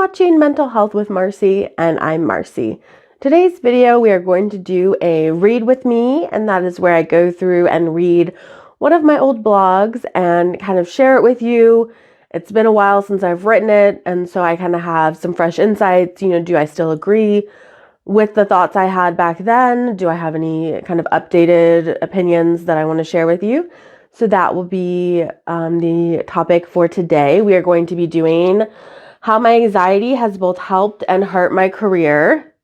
watching Mental Health with Marcie, and I'm Marcie. Today's video, we are going to do a read with me, and that is where I go through and read one of my old blogs and kind of share it with you. It's been a while since I've written it, and so I kind of have some fresh insights. Do I still agree with the thoughts I had back then? Do I have any kind of updated opinions that I want to share with you? So that will be the topic for today. We are going to be doing how my anxiety has both helped and hurt my career.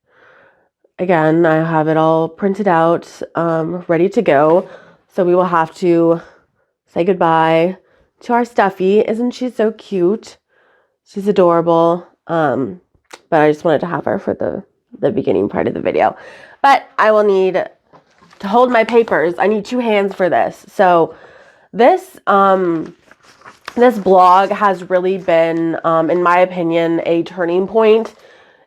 Again, I have it all printed out, ready to go. So we will have to say goodbye to our Stuffy. Isn't she so cute? She's adorable. But I just wanted to have her for the beginning part of the video. But I will need to hold my papers. I need two hands for this. So this blog has really been, in my opinion, a turning point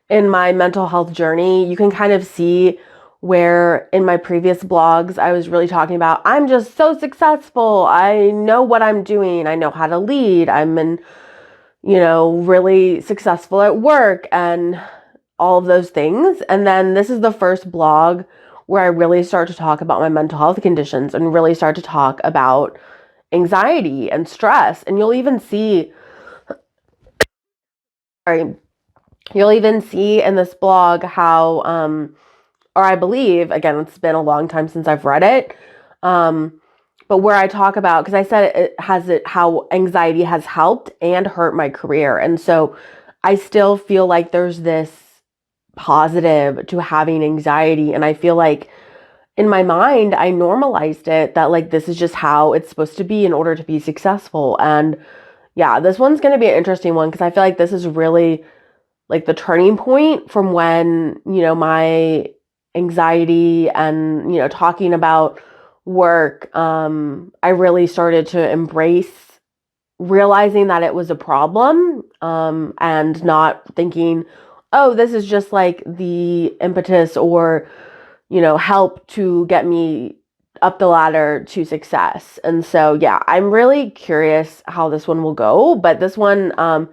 in my mental health journey. You can kind of see where in my previous blogs, I was really talking about, I'm just so successful. I know what I'm doing. I know how to lead. I'm really successful at work and all of those things. And then this is the first blog where I really start to talk about my mental health conditions and really start to talk about anxiety and stress. And you'll even see in this blog how, or I believe, again, it's been a long time since I've read it, but where I talk about, because I said how anxiety has helped and hurt my career. And so I still feel like there's this positive to having anxiety. And I feel like in my mind, I normalized it that like, this is just how it's supposed to be in order to be successful. And yeah, this one's going to be an interesting one because I feel like this is really like the turning point from when, my anxiety and, talking about work, I really started to embrace realizing that it was a problem, and not thinking, oh, this is just like the impetus or, help to get me up the ladder to success. And so, yeah, I'm really curious how this one will go, but this one's an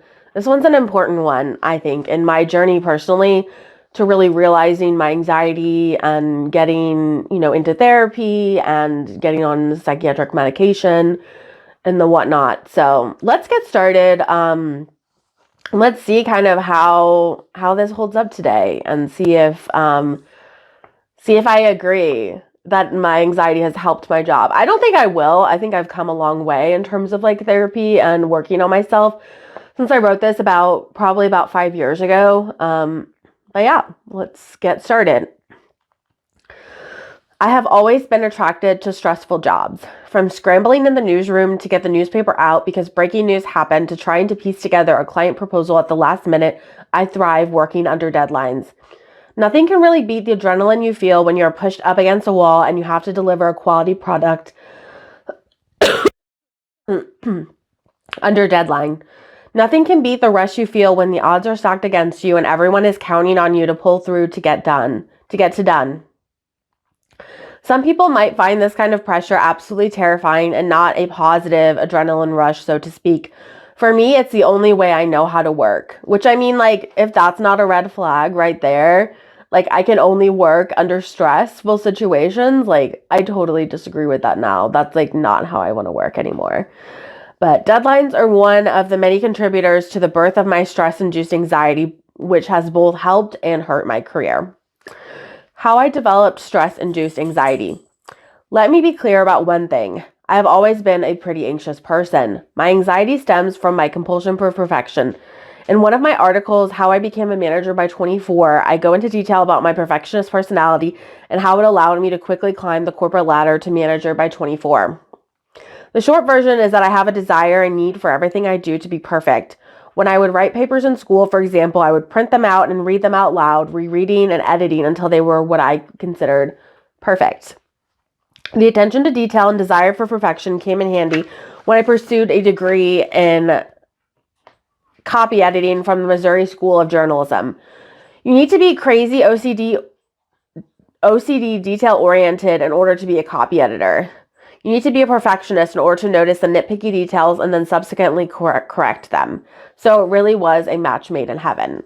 important one, I think, in my journey personally to really realizing my anxiety and getting, into therapy and getting on psychiatric medication and the whatnot. So let's get started. Let's see kind of how this holds up today and see if I agree that my anxiety has helped my job. I don't think I will. I think I've come a long way in terms of like therapy and working on myself since I wrote this probably about 5 years ago. But yeah, let's get started. I have always been attracted to stressful jobs, from scrambling in the newsroom to get the newspaper out because breaking news happened to trying to piece together a client proposal at the last minute. I thrive working under deadlines. Nothing can really beat the adrenaline you feel when you're pushed up against a wall and you have to deliver a quality product under deadline. Nothing can beat the rush you feel when the odds are stacked against you and everyone is counting on you to pull through to get done. Some people might find this kind of pressure absolutely terrifying and not a positive adrenaline rush, so to speak. For me, it's the only way I know how to work, which I mean, like, if that's not a red flag right there, like I can only work under stressful situations. Like I totally disagree with that now. That's like not how I want to work anymore. But deadlines are one of the many contributors to the birth of my stress-induced anxiety, which has both helped and hurt my career. How I developed stress-induced anxiety. Let me be clear about one thing. I have always been a pretty anxious person. My anxiety stems from my compulsion for perfection. In one of my articles, How I Became a Manager by 24, I go into detail about my perfectionist personality and how it allowed me to quickly climb the corporate ladder to manager by 24. The short version is that I have a desire and need for everything I do to be perfect. When I would write papers in school, for example, I would print them out and read them out loud, rereading and editing until they were what I considered perfect. The attention to detail and desire for perfection came in handy when I pursued a degree in copy editing from the Missouri School of Journalism. You need to be crazy OCD detail oriented in order to be a copy editor. You need to be a perfectionist in order to notice the nitpicky details and then subsequently correct them. So it really was a match made in heaven.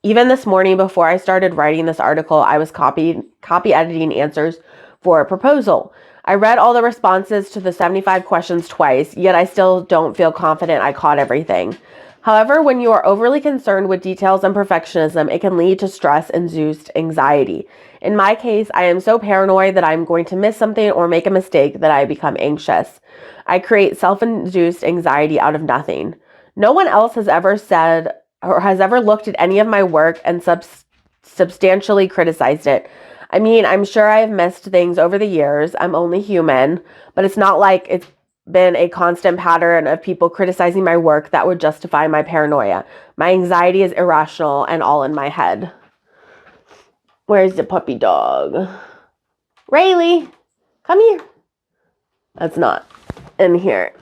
Even this morning, before I started writing this article, I was copy editing answers for a proposal. I read all the responses to the 75 questions twice, yet I still don't feel confident I caught everything. However, when you are overly concerned with details and perfectionism, it can lead to stress-induced anxiety. In my case, I am so paranoid that I'm going to miss something or make a mistake that I become anxious. I create self-induced anxiety out of nothing. No one else has ever said or has ever looked at any of my work and substantially criticized it. I mean, I'm sure I have missed things over the years. I'm only human, but it's not like it's been a constant pattern of people criticizing my work that would justify my paranoia. My anxiety is irrational and all in my head. Where's the puppy dog? Rayleigh, come here. That's not in here.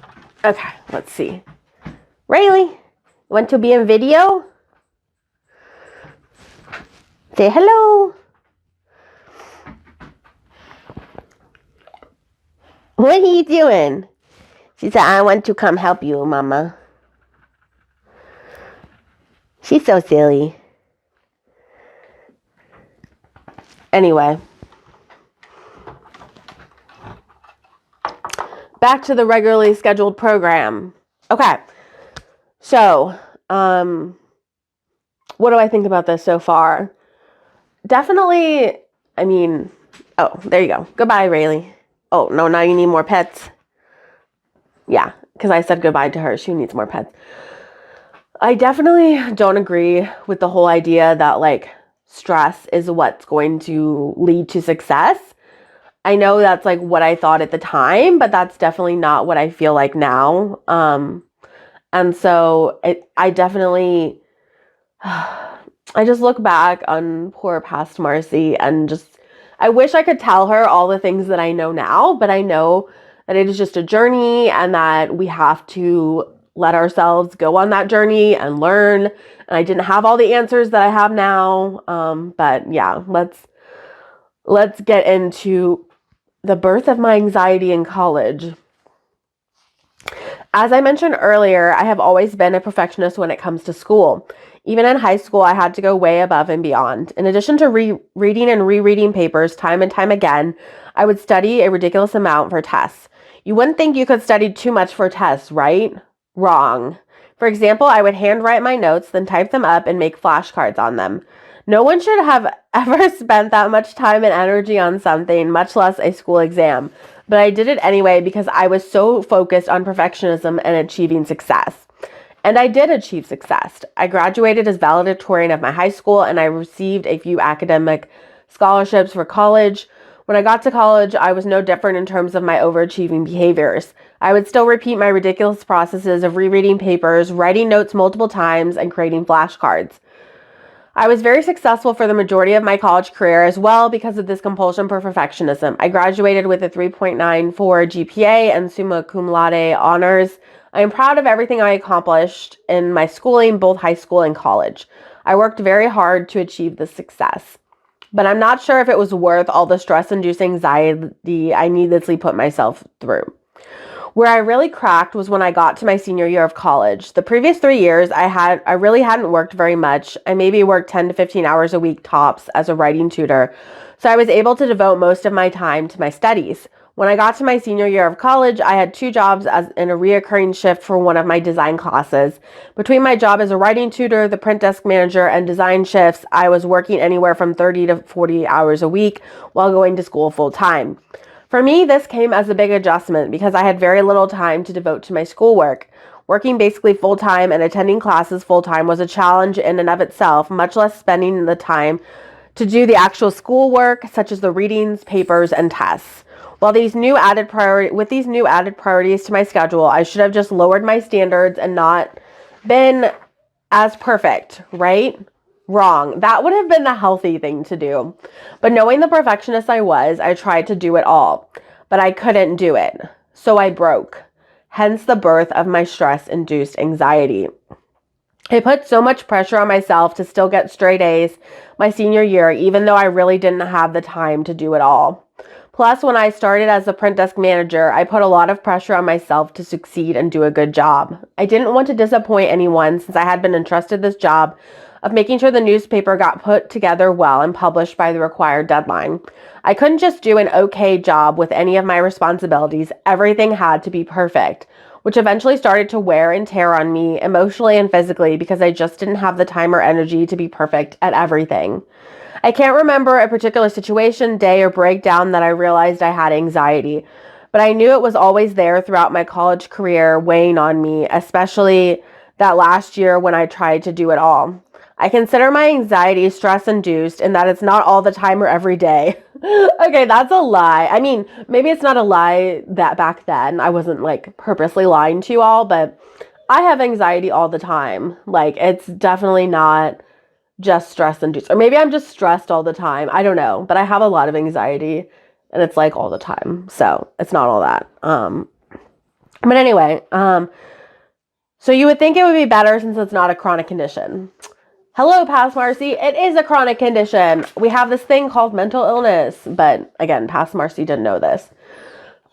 Okay, let's see. Rayleigh, you want to be in video? Say hello. What are you doing? She said, I want to come help you, Mama. She's so silly. Anyway. Back to the regularly scheduled program. Okay. So, what do I think about this so far? Definitely, I mean, oh, there you go. Goodbye, Rayleigh. Oh, no, now you need more pets. Yeah, because I said goodbye to her. She needs more pets. I definitely don't agree with the whole idea that, like, stress is what's going to lead to success. I know that's, like, what I thought at the time, but that's definitely not what I feel like now. And so I definitely, I just look back on poor past Marcie and just, I wish I could tell her all the things that I know now, but I know that it is just a journey and that we have to let ourselves go on that journey and learn. And I didn't have all the answers that I have now. But yeah, let's get into the birth of my anxiety in college. As I mentioned earlier, I have always been a perfectionist when it comes to school. Even in high school, I had to go way above and beyond. In addition to reading and rereading papers time and time again, I would study a ridiculous amount for tests. You wouldn't think you could study too much for tests, right? Wrong. For example, I would handwrite my notes, then type them up and make flashcards on them. No one should have ever spent that much time and energy on something, much less a school exam. But I did it anyway because I was so focused on perfectionism and achieving success. And I did achieve success. I graduated as valedictorian of my high school and I received a few academic scholarships for college. When I got to college, I was no different in terms of my overachieving behaviors. I would still repeat my ridiculous processes of rereading papers, writing notes multiple times, and creating flashcards. I was very successful for the majority of my college career as well because of this compulsion for perfectionism. I graduated with a 3.94 GPA and summa cum laude honors. I am proud of everything I accomplished in my schooling, both high school and college. I worked very hard to achieve this success, but I'm not sure if it was worth all the stress-induced anxiety I needlessly put myself through. Where I really cracked was when I got to my senior year of college. The previous 3 years, I really hadn't worked very much. I maybe worked 10 to 15 hours a week tops as a writing tutor, so I was able to devote most of my time to my studies. When I got to my senior year of college, I had 2 jobs in a reoccurring shift for one of my design classes. Between my job as a writing tutor, the print desk manager, and design shifts, I was working anywhere from 30 to 40 hours a week while going to school full time. For me, this came as a big adjustment because I had very little time to devote to my schoolwork. Working basically full-time and attending classes full-time was a challenge in and of itself, much less spending the time to do the actual schoolwork, such as the readings, papers, and tests. With these new added priorities to my schedule, I should have just lowered my standards and not been as perfect, right? Wrong. That would have been the healthy thing to do. But knowing the perfectionist I was, I tried to do it all, but I couldn't do it. So I broke. Hence the birth of my stress-induced anxiety. I put so much pressure on myself to still get straight A's my senior year, even though I really didn't have the time to do it all. Plus, when I started as a print desk manager, I put a lot of pressure on myself to succeed and do a good job. I didn't want to disappoint anyone since I had been entrusted this job of making sure the newspaper got put together well and published by the required deadline. I couldn't just do an okay job with any of my responsibilities. Everything had to be perfect, which eventually started to wear and tear on me emotionally and physically because I just didn't have the time or energy to be perfect at everything. I can't remember a particular situation, day, or breakdown that I realized I had anxiety, but I knew it was always there throughout my college career, weighing on me, especially that last year when I tried to do it all. I consider my anxiety stress-induced and that it's not all the time or every day. Okay, that's a lie. I mean, maybe it's not a lie that back then I wasn't like purposely lying to you all, but I have anxiety all the time. Like, it's definitely not just stress induced, or maybe I'm just stressed all the time. I don't know, but I have a lot of anxiety and it's like all the time. So it's not all that. But anyway, so you would think it would be better since it's not a chronic condition. Hello, Past Marcie. It is a chronic condition. We have this thing called mental illness, but again, Past Marcie didn't know this.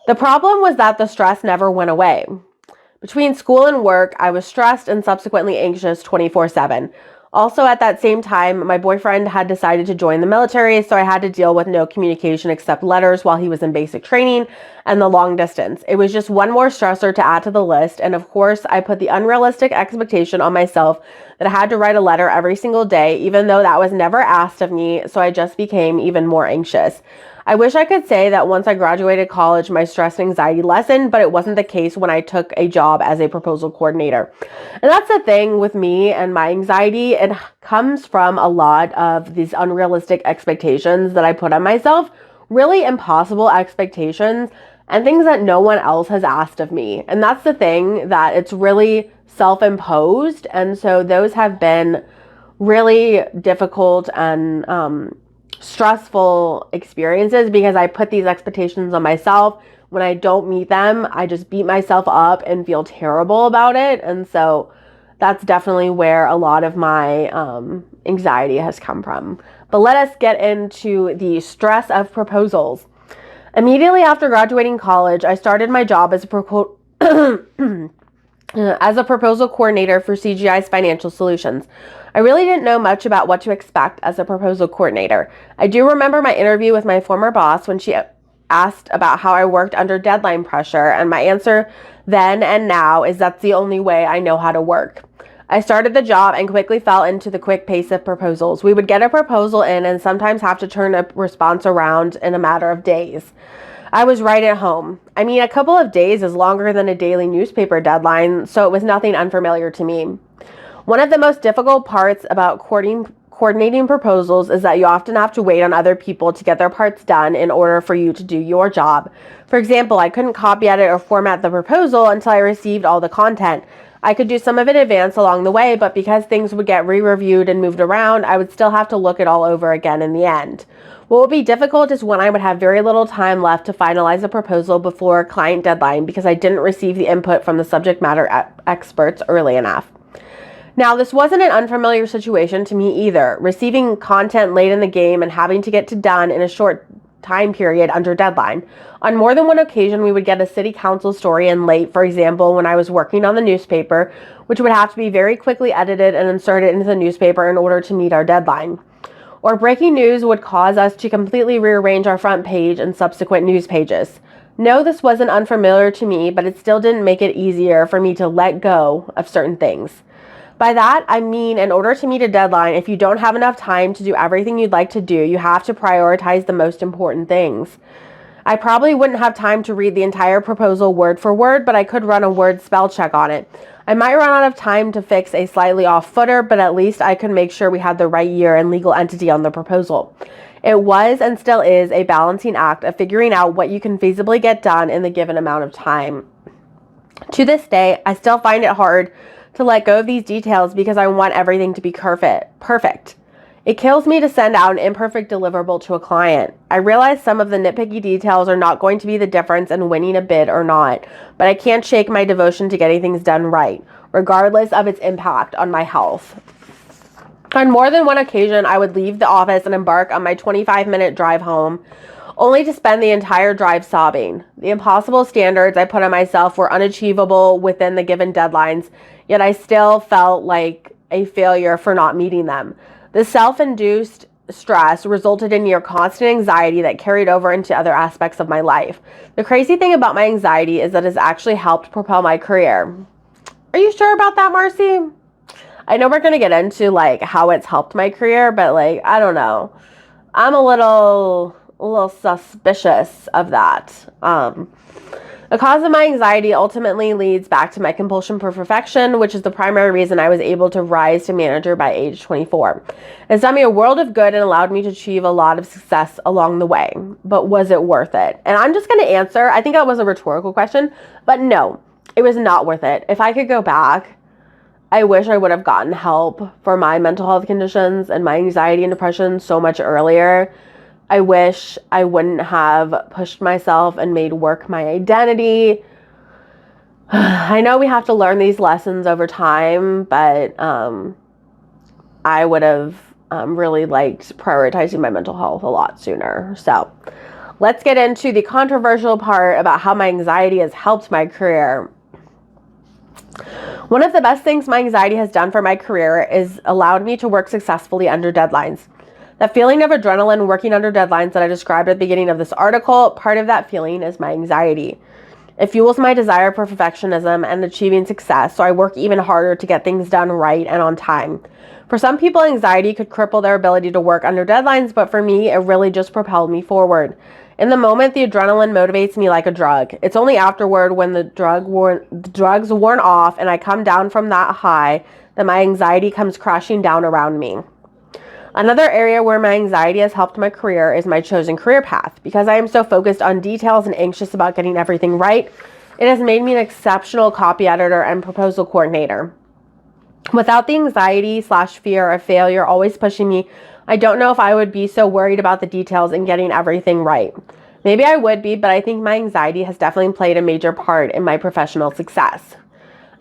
The problem was that the stress never went away. Between school and work, I was stressed and subsequently anxious 24/7. Also, at that same time, my boyfriend had decided to join the military, so I had to deal with no communication except letters while he was in basic training and the long distance. It was just one more stressor to add to the list, and of course, I put the unrealistic expectation on myself that I had to write a letter every single day, even though that was never asked of me, so I just became even more anxious. I wish I could say that once I graduated college, my stress and anxiety lessened, but it wasn't the case when I took a job as a proposal coordinator. And that's the thing with me and my anxiety. It comes from a lot of these unrealistic expectations that I put on myself, really impossible expectations, and things that no one else has asked of me. And that's the thing, that it's really self-imposed. And so those have been really difficult and stressful experiences because I put these expectations on myself. When I don't meet them, I just beat myself up and feel terrible about it. And so that's definitely where a lot of my anxiety has come from. But let us get into the stress of proposals. Immediately after graduating college, I started my job as a proposal coordinator for CGI's Financial Solutions. I really didn't know much about what to expect as a proposal coordinator. I do remember my interview with my former boss when she asked about how I worked under deadline pressure, and my answer then and now is that's the only way I know how to work. I started the job and quickly fell into the quick pace of proposals. We would get a proposal in and sometimes have to turn a response around in a matter of days. I was right at home. I mean, a couple of days is longer than a daily newspaper deadline, so it was nothing unfamiliar to me. One of the most difficult parts about coordinating proposals is that you often have to wait on other people to get their parts done in order for you to do your job. For example, I couldn't copy edit or format the proposal until I received all the content. I could do some of it in advance along the way, but because things would get re-reviewed and moved around, I would still have to look it all over again in the end. What would be difficult is when I would have very little time left to finalize a proposal before client deadline because I didn't receive the input from the subject matter experts early enough. Now, this wasn't an unfamiliar situation to me either, receiving content late in the game and having to get it done in a short time period under deadline. On more than one occasion, we would get a city council story in late, for example, when I was working on the newspaper, which would have to be very quickly edited and inserted into the newspaper in order to meet our deadline. Or breaking news would cause us to completely rearrange our front page and subsequent news pages. No, this wasn't unfamiliar to me, but it still didn't make it easier for me to let go of certain things. By that, I mean, in order to meet a deadline, if you don't have enough time to do everything you'd like to do, you have to prioritize the most important things. I probably wouldn't have time to read the entire proposal word for word, but I could run a word spell check on it. I might run out of time to fix a slightly off footer, but at least I could make sure we had the right year and legal entity on the proposal. It was and still is a balancing act of figuring out what you can feasibly get done in the given amount of time. To this day, I still find it hard to let go of these details because I want everything to be perfect. It kills me to send out an imperfect deliverable to a client. I realize some of the nitpicky details are not going to be the difference in winning a bid or not, but I can't shake my devotion to getting things done right, regardless of its impact on my health. On more than one occasion, I would leave the office and embark on my 25-minute drive home, only to spend the entire drive sobbing. The impossible standards I put on myself were unachievable within the given deadlines, yet I still felt like a failure for not meeting them. The self-induced stress resulted in near constant anxiety that carried over into other aspects of my life. The crazy thing about my anxiety is that it's actually helped propel my career. Are you sure about that, Marcie? I know we're going to get into like how it's helped my career, but like, I don't know. I'm a little suspicious of that. The cause of my anxiety ultimately leads back to my compulsion for perfection, which is the primary reason I was able to rise to manager by age 24. It's done me a world of good and allowed me to achieve a lot of success along the way. But was it worth it? And I'm just going to answer, I think that was a rhetorical question, but no, it was not worth it. If I could go back, I wish I would have gotten help for my mental health conditions and my anxiety and depression so much earlier. I wish I wouldn't have pushed myself and made work my identity. I know we have to learn these lessons over time, but I would have really liked prioritizing my mental health a lot sooner. So let's get into the controversial part about how my anxiety has helped my career. One of the best things my anxiety has done for my career is allowed me to work successfully under deadlines. That feeling of adrenaline working under deadlines that I described at the beginning of this article, part of that feeling is my anxiety. It fuels my desire for perfectionism and achieving success, so I work even harder to get things done right and on time. For some people, anxiety could cripple their ability to work under deadlines, but for me, it really just propelled me forward. In the moment, the adrenaline motivates me like a drug. It's only afterward, when the drug's worn off and I come down from that high, that my anxiety comes crashing down around me. Another area where my anxiety has helped my career is my chosen career path. Because I am so focused on details and anxious about getting everything right, it has made me an exceptional copy editor and proposal coordinator. Without the anxiety/fear of failure always pushing me, I don't know if I would be so worried about the details and getting everything right. Maybe I would be, but I think my anxiety has definitely played a major part in my professional success.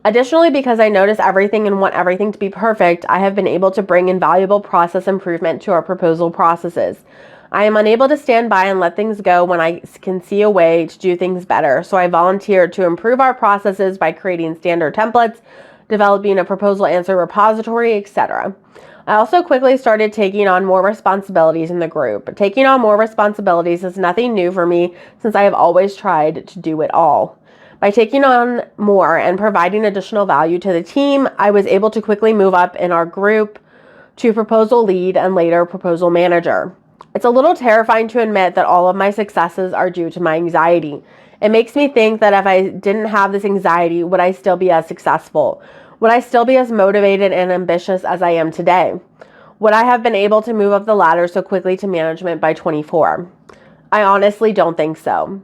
Additionally, because I notice everything and want everything to be perfect, I have been able to bring invaluable process improvement to our proposal processes. I am unable to stand by and let things go when I can see a way to do things better, so I volunteer to improve our processes by creating standard templates, developing a proposal answer repository, etc. I also quickly started taking on more responsibilities in the group. Taking on more responsibilities is nothing new for me since I have always tried to do it all. By taking on more and providing additional value to the team, I was able to quickly move up in our group to proposal lead and later proposal manager. It's a little terrifying to admit that all of my successes are due to my anxiety. It makes me think that if I didn't have this anxiety, would I still be as successful? Would I still be as motivated and ambitious as I am today? Would I have been able to move up the ladder so quickly to management by 24? I honestly don't think so.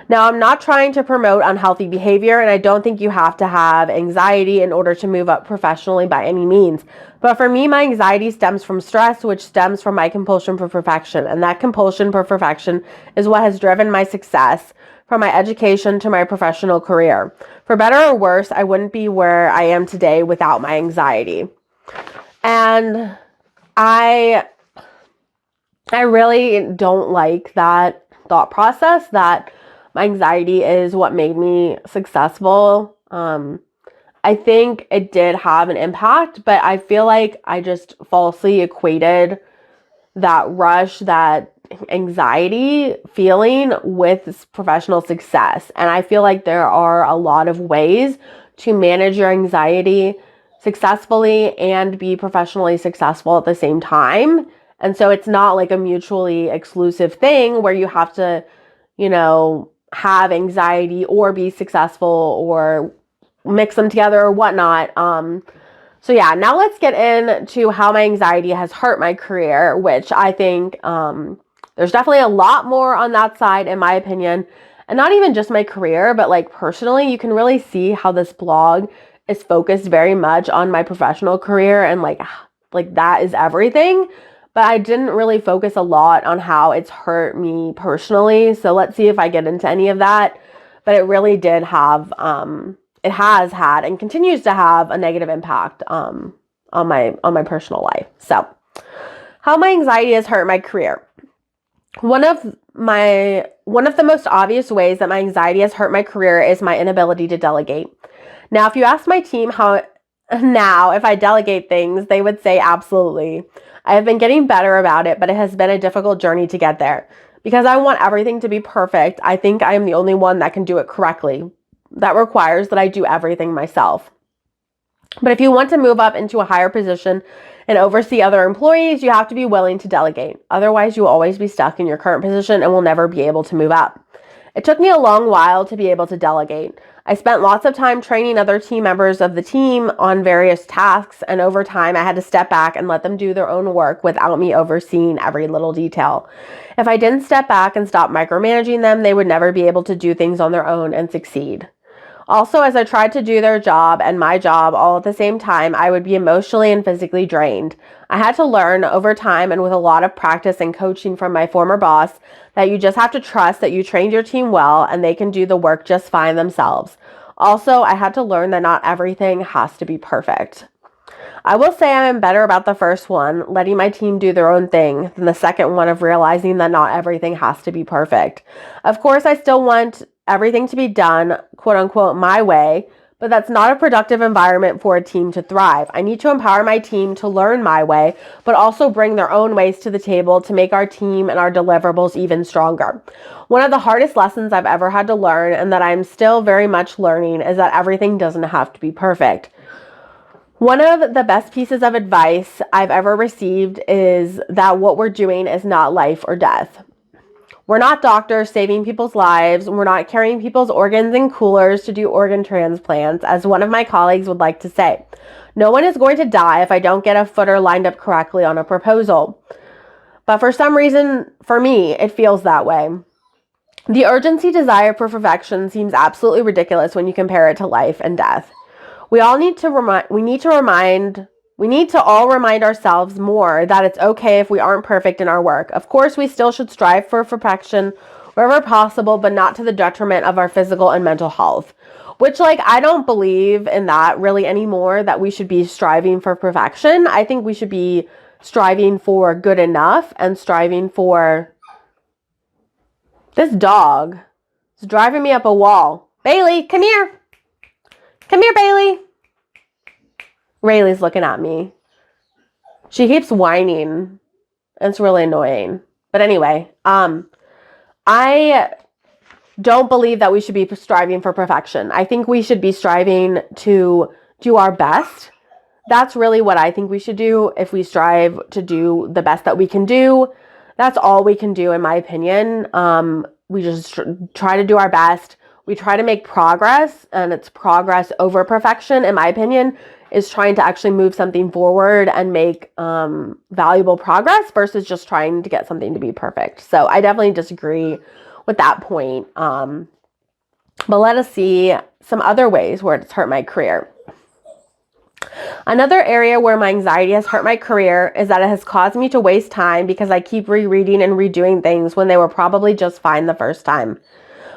Now, I'm not trying to promote unhealthy behavior, and I don't think you have to have anxiety in order to move up professionally by any means. But for me, my anxiety stems from stress, which stems from my compulsion for perfection. And that compulsion for perfection is what has driven my success from my education to my professional career. For better or worse, I wouldn't be where I am today without my anxiety. And I really don't like that thought process that my anxiety is what made me successful. I think it did have an impact, but I feel like I just falsely equated that rush, that anxiety feeling with professional success. And I feel like there are a lot of ways to manage your anxiety successfully and be professionally successful at the same time. And so it's not like a mutually exclusive thing where you have to, have anxiety or be successful or mix them together or whatnot. So yeah, now let's get into how my anxiety has hurt my career, which I think there's definitely a lot more on that side, in my opinion. And not even just my career, but like personally, you can really see how this blog is focused very much on my professional career and like that is everything. But I didn't really focus a lot on how it's hurt me personally. So let's see if I get into any of that. But it really did have, it has had and continues to have a negative impact on my personal life. So how my anxiety has hurt my career. One of the most obvious ways that my anxiety has hurt my career is my inability to delegate. Now, if you ask my team if I delegate things, they would say absolutely. I have been getting better about it, but it has been a difficult journey to get there. Because I want everything to be perfect, I think I am the only one that can do it correctly. That requires that I do everything myself. But if you want to move up into a higher position and oversee other employees, you have to be willing to delegate. Otherwise, you will always be stuck in your current position and will never be able to move up. It took me a long while to be able to delegate. I spent lots of time training other team members of the team on various tasks, and over time I had to step back and let them do their own work without me overseeing every little detail. If I didn't step back and stop micromanaging them, they would never be able to do things on their own and succeed. Also, as I tried to do their job and my job all at the same time, I would be emotionally and physically drained. I had to learn over time and with a lot of practice and coaching from my former boss that you just have to trust that you trained your team well and they can do the work just fine themselves. Also, I had to learn that not everything has to be perfect. I will say I am better about the first one, letting my team do their own thing, than the second one of realizing that not everything has to be perfect. Of course, I still want everything to be done, quote unquote, my way, but that's not a productive environment for a team to thrive. I need to empower my team to learn my way, but also bring their own ways to the table to make our team and our deliverables even stronger. One of the hardest lessons I've ever had to learn, and that I'm still very much learning, is that everything doesn't have to be perfect. One of the best pieces of advice I've ever received is that what we're doing is not life or death. We're not doctors saving people's lives. We're not carrying people's organs in coolers to do organ transplants, as one of my colleagues would like to say. No one is going to die if I don't get a footer lined up correctly on a proposal. But for some reason, for me, it feels that way. The urgency desire for perfection seems absolutely ridiculous when you compare it to life and death. We need to all remind ourselves more that it's okay if we aren't perfect in our work. Of course, we still should strive for perfection wherever possible, but not to the detriment of our physical and mental health. Which, I don't believe in that really anymore, that we should be striving for perfection. I think we should be striving for good enough and striving for... This dog is driving me up a wall. Bailey, come here. Come here, Bailey. Rayleigh's looking at me. She keeps whining. It's really annoying. But anyway, I don't believe that we should be striving for perfection. I think we should be striving to do our best. That's really what I think we should do. If we strive to do the best that we can do, that's all we can do, in my opinion. We just try to do our best. We try to make progress, and it's progress over perfection, in my opinion, is trying to actually move something forward and make valuable progress versus just trying to get something to be perfect. So I definitely disagree with that point. But let us see some other ways where it's hurt my career. Another area where my anxiety has hurt my career is that it has caused me to waste time because I keep rereading and redoing things when they were probably just fine the first time.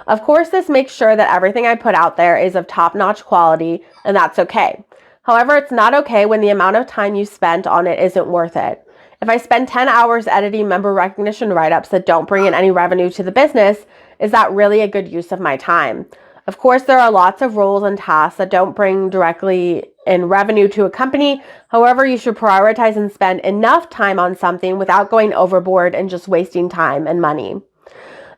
Of course, this makes sure that everything I put out there is of top-notch quality, and that's okay. However, it's not okay when the amount of time you spent on it isn't worth it. If I spend 10 hours editing member recognition write-ups that don't bring in any revenue to the business, is that really a good use of my time? Of course, there are lots of roles and tasks that don't bring directly in revenue to a company. However, you should prioritize and spend enough time on something without going overboard and just wasting time and money.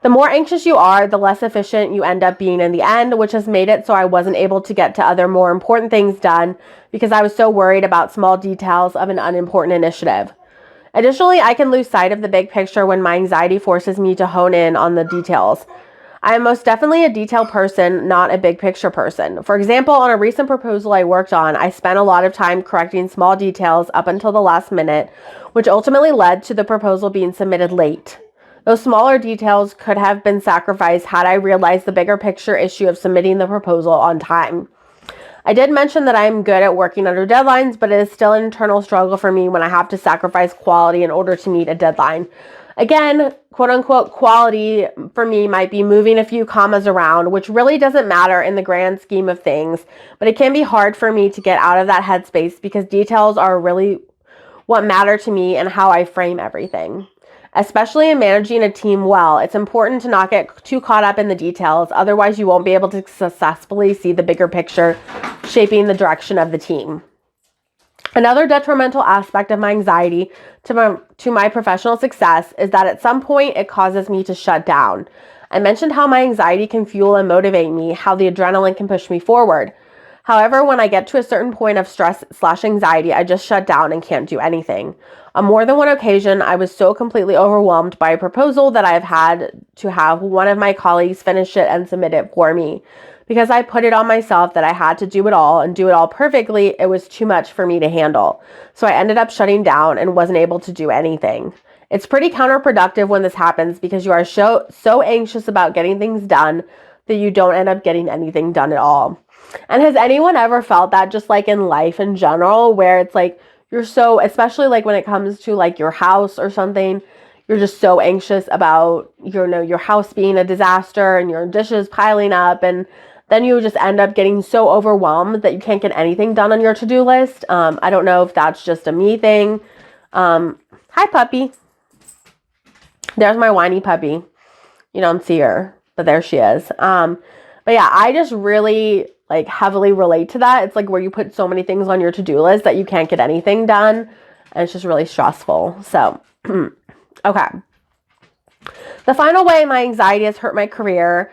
The more anxious you are, the less efficient you end up being in the end, which has made it so I wasn't able to get to other more important things done because I was so worried about small details of an unimportant initiative. Additionally, I can lose sight of the big picture when my anxiety forces me to hone in on the details. I am most definitely a detail person, not a big picture person. For example, on a recent proposal I worked on, I spent a lot of time correcting small details up until the last minute, which ultimately led to the proposal being submitted late. Those smaller details could have been sacrificed had I realized the bigger picture issue of submitting the proposal on time. I did mention that I am good at working under deadlines, but it is still an internal struggle for me when I have to sacrifice quality in order to meet a deadline. Again, quote unquote, quality for me might be moving a few commas around, which really doesn't matter in the grand scheme of things, but it can be hard for me to get out of that headspace because details are really what matter to me and how I frame everything. Especially in managing a team well, it's important to not get too caught up in the details. Otherwise, you won't be able to successfully see the bigger picture shaping the direction of the team. Another detrimental aspect of my anxiety to my professional success is that at some point it causes me to shut down. I mentioned how my anxiety can fuel and motivate me, how the adrenaline can push me forward. However, when I get to a certain point of stress/anxiety, I just shut down and can't do anything. On more than one occasion, I was so completely overwhelmed by a proposal that I've had to have one of my colleagues finish it and submit it for me. Because I put it on myself that I had to do it all and do it all perfectly, it was too much for me to handle. So I ended up shutting down and wasn't able to do anything. It's pretty counterproductive when this happens because you are so anxious about getting things done that you don't end up getting anything done at all. And has anyone ever felt that, just like in life in general, where it's like you're so, especially like when it comes to like your house or something, you're just so anxious about your house being a disaster and your dishes piling up, and then you just end up getting so overwhelmed that you can't get anything done on your to-do list. I don't know if that's just a me thing. Hi, puppy. There's my whiny puppy. You don't see her, but there she is. But yeah, I just really like heavily relate to that. It's like where you put so many things on your to-do list that you can't get anything done, and it's just really stressful. So, okay. The final way my anxiety has hurt my career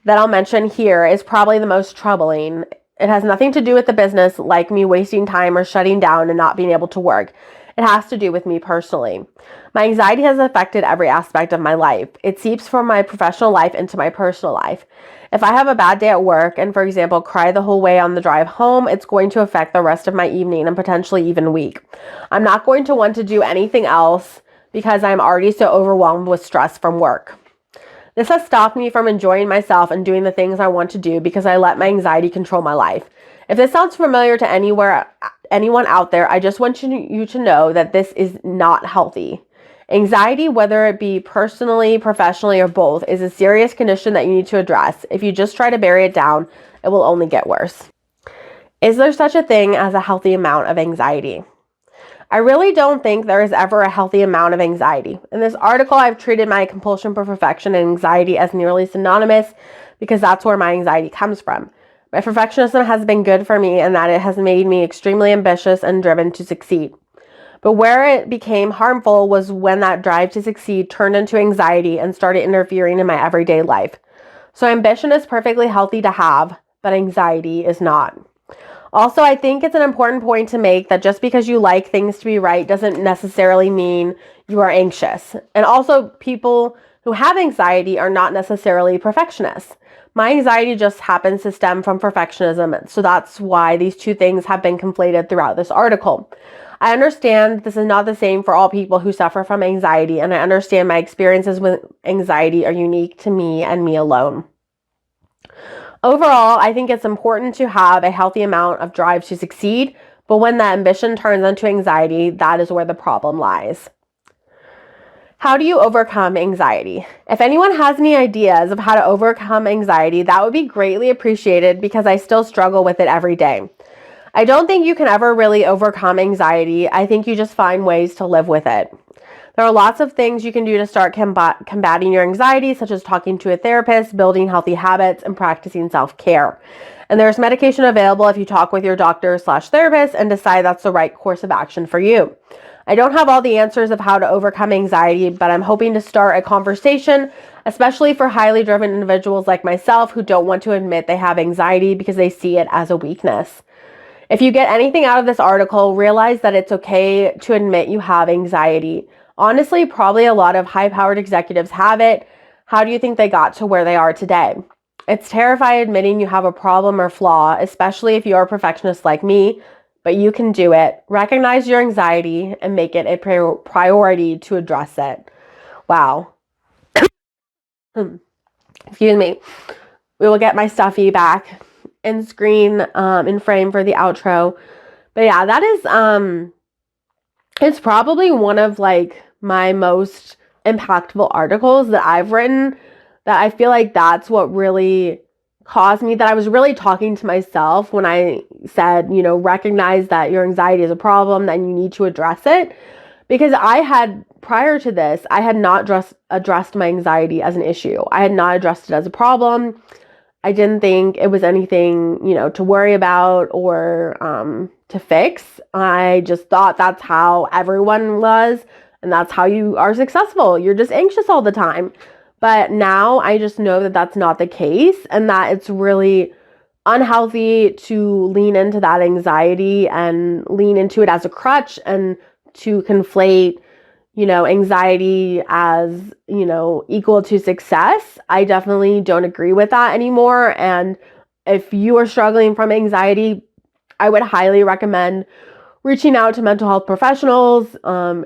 that I'll mention here is probably the most troubling. It has nothing to do with the business, like me wasting time or shutting down and not being able to work. It has to do with me personally. My anxiety has affected every aspect of my life. It seeps from my professional life into my personal life. If I have a bad day at work and, for example, cry the whole way on the drive home, it's going to affect the rest of my evening and potentially even week. I'm not going to want to do anything else because I'm already so overwhelmed with stress from work. This has stopped me from enjoying myself and doing the things I want to do because I let my anxiety control my life. If this sounds familiar to anyone out there, I just want you to know that this is not healthy. Anxiety, whether it be personally, professionally, or both, is a serious condition that you need to address. If you just try to bury it down, it will only get worse. Is there such a thing as a healthy amount of anxiety? I really don't think there is ever a healthy amount of anxiety. In this article, I've treated my compulsion for perfection and anxiety as nearly synonymous because that's where my anxiety comes from. My perfectionism has been good for me in that it has made me extremely ambitious and driven to succeed. But where it became harmful was when that drive to succeed turned into anxiety and started interfering in my everyday life. So ambition is perfectly healthy to have, but anxiety is not. Also, I think it's an important point to make that just because you like things to be right doesn't necessarily mean you are anxious. And also, people who have anxiety are not necessarily perfectionists. My anxiety just happens to stem from perfectionism, so that's why these two things have been conflated throughout this article. I understand this is not the same for all people who suffer from anxiety, and I understand my experiences with anxiety are unique to me and me alone. Overall, I think it's important to have a healthy amount of drive to succeed, but when that ambition turns into anxiety, that is where the problem lies. How do you overcome anxiety? If anyone has any ideas of how to overcome anxiety, that would be greatly appreciated because I still struggle with it every day. I don't think you can ever really overcome anxiety. I think you just find ways to live with it. There are lots of things you can do to start combating your anxiety, such as talking to a therapist, building healthy habits, and practicing self-care. And there's medication available if you talk with your doctor/therapist and decide that's the right course of action for you. I don't have all the answers of how to overcome anxiety, but I'm hoping to start a conversation, especially for highly driven individuals like myself who don't want to admit they have anxiety because they see it as a weakness. If you get anything out of this article, realize that it's okay to admit you have anxiety. Honestly, probably a lot of high-powered executives have it. How do you think they got to where they are today? It's terrifying admitting you have a problem or flaw, especially if you're a perfectionist like me, but you can do it. Recognize your anxiety and make it a priority to address it. Wow. Excuse me. We will get my stuffy back in screen, in frame for the outro. But yeah, that is, it's probably one of like my most impactful articles that I've written, that I feel like that's what really caused me, that I was really talking to myself when I said, recognize that your anxiety is a problem, that you need to address it. Because I had prior to this, I had not addressed my anxiety as an issue. I had not addressed it as a problem. I didn't think it was anything, to worry about or to fix. I just thought that's how everyone was, and that's how you are successful. You're just anxious all the time. But now I just know that that's not the case, and that it's really unhealthy to lean into that anxiety and lean into it as a crutch, and to conflate anxiety as, equal to success. I definitely don't agree with that anymore. And if you are struggling from anxiety, I would highly recommend reaching out to mental health professionals.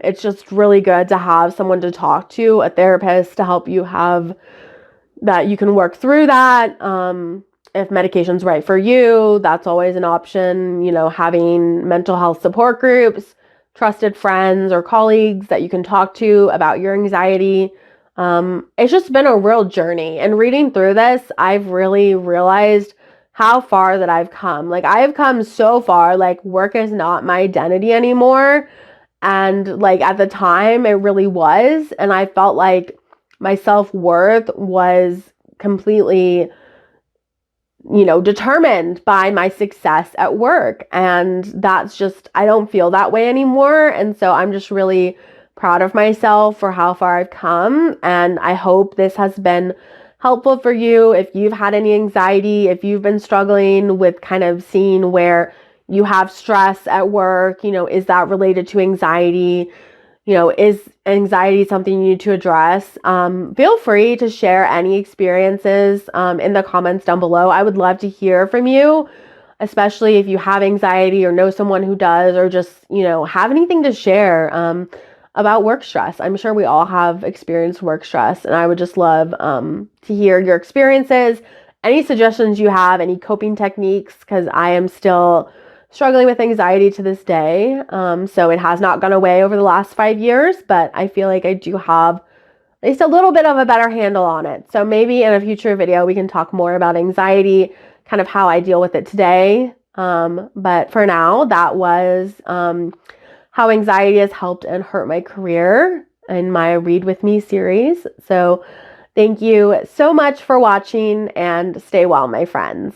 It's just really good to have someone to talk to, a therapist, to help you have that you can work through that. If medication's right for you, that's always an option. Having mental health support groups, trusted friends or colleagues that you can talk to about your anxiety. It's just been a real journey. And reading through this, I've really realized how far that I've come. Like, I have come so far. Like, work is not my identity anymore. And like at the time, it really was. And I felt like my self-worth was completely determined by my success at work. And that's just, I don't feel that way anymore. And so I'm just really proud of myself for how far I've come. And I hope this has been helpful for you. If you've had any anxiety, if you've been struggling with kind of seeing where you have stress at work, is that related to anxiety? Is anxiety something you need to address? Feel free to share any experiences in the comments down below. I would love to hear from you, especially if you have anxiety or know someone who does, or just, have anything to share about work stress. I'm sure we all have experienced work stress, and I would just love to hear your experiences, any suggestions you have, any coping techniques, because I am still struggling with anxiety to this day. So it has not gone away over the last 5 years, but I feel like I do have at least a little bit of a better handle on it. So maybe in a future video, we can talk more about anxiety, kind of how I deal with it today. But for now, that was how anxiety has helped and hurt my career in my Read With Me series. So thank you so much for watching, and stay well, my friends.